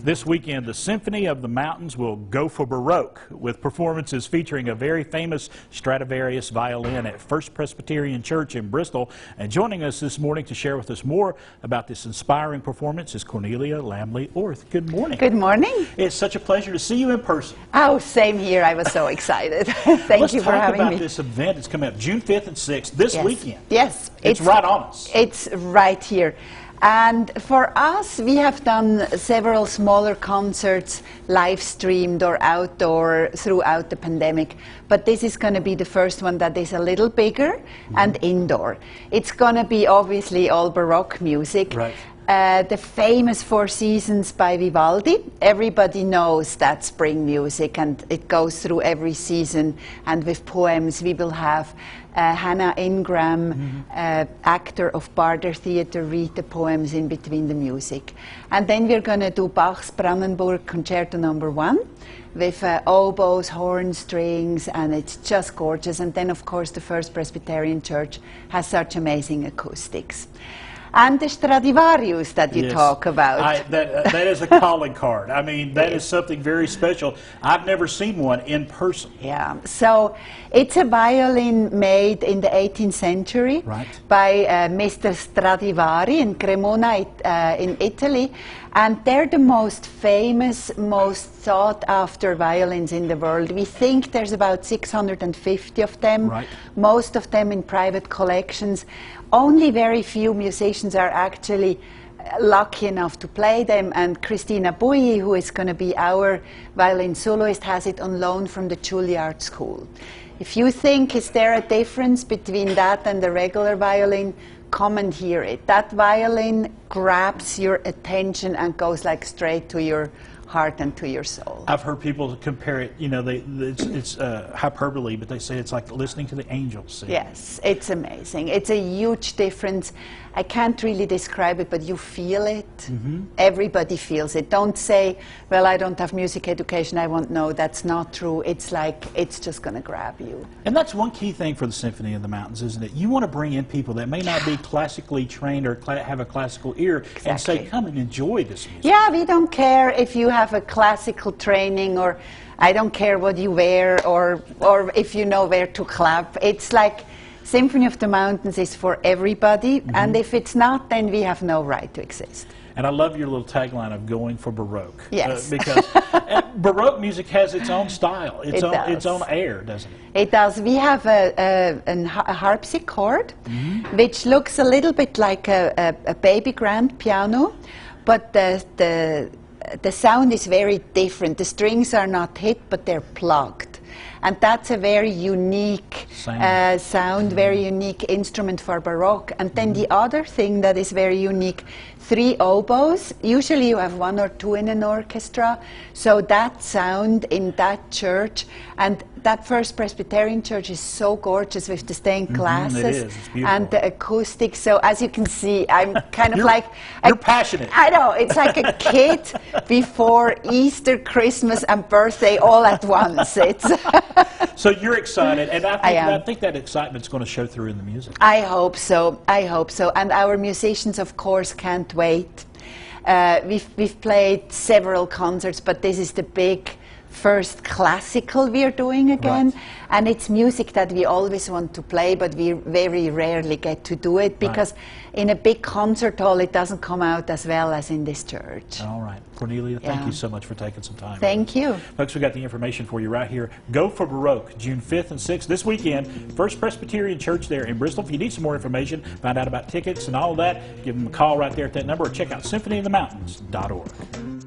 This weekend, the Symphony of the Mountains will go for Baroque with performances featuring a very famous Stradivarius violin at First Presbyterian Church in Bristol. And joining us this morning to share with us more about this inspiring performance is Cornelia Laemmli Orth. Good morning. Good morning. It's such a pleasure to see you in person. Oh, same here. I was so excited. Thank you for having me. Let's talk about this event. It's coming up June 5th and 6th this weekend. Yes. It's right on us. It's right here. And for us, we have done several smaller concerts live streamed or outdoor throughout the pandemic. But this is going to be the first one that is a little bigger and indoor. It's going to be obviously all Baroque music. Right. The famous Four Seasons by Vivaldi. Everybody knows that spring music, and it goes through every season. And with poems, we will have Hannah Ingram, actor of Barder Theatre, read the poems in between the music. And then we're going to do Bach's Brandenburg Concerto No. 1 with oboes, horn strings, and it's just gorgeous. And then, of course, the First Presbyterian Church has such amazing acoustics. And the Stradivarius that you talk about. That is a calling card. I mean, that is something very special. I've never seen one in person. Yeah, so it's a violin made in the 18th century by Mr. Stradivari in Cremona in Italy. And they're the most famous, most sought after violins in the world. We think there's about 650 of them, most of them in private collections. Only very few musicians are actually lucky enough to play them, and Christina Bouilly, who is going to be our violin soloist, has it on loan from the Juilliard School. If you think, is there a difference between that and the regular violin, come and hear it. That violin grabs your attention and goes like straight to your heart and to your soul. I've heard people compare it, you know, it's hyperbole, but they say it's like listening to the angels sing. Yes, it's amazing. It's a huge difference. I can't really describe it, but you feel it. Everybody feels it. Don't say, well, I don't have music education, I won't know. That's not true. It's like, it's just going to grab you. And that's one key thing for the Symphony of the Mountains, isn't it? You want to bring in people that may not be classically trained or have a classical ear and say, come and enjoy this music. Yeah, we don't care if you have a classical training, or I don't care what you wear, or if you know where to clap. It's like Symphony of the Mountains is for everybody, and if it's not, then we have no right to exist. And I love your little tagline of going for Baroque. Yes. Because Baroque music has its own style, its own air, doesn't it? It does. We have a harpsichord, which looks a little bit like a baby grand piano, but the sound is very different. The strings are not hit, but they're plugged. And that's a very unique sound, very unique instrument for Baroque. And then the other thing that is very unique, 3 oboes. Usually you have 1 or 2 in an orchestra. So that sound in that church, and that First Presbyterian Church is so gorgeous with the stained glasses and the acoustics. So as you can see, I'm kind of like... You're passionate. I know. It's like a kid before Easter, Christmas, and birthday all at once. It's So you're excited, and I think that excitement's going to show through in the music. I hope so. I hope so. And our musicians, of course, can't wait. We've played several concerts, but this is the big first classical we're doing again, and it's music that we always want to play, but we very rarely get to do it because in a big concert hall it doesn't come out as well as in this church. All right. Cornelia, thank you so much for taking some time. Thank you. Folks, we got the information for you right here. Go for Baroque, June 5th and 6th this weekend. First Presbyterian Church there in Bristol. If you need some more information, find out about tickets and all of that, give them a call right there at that number, or check out symphonyofthemountains.org.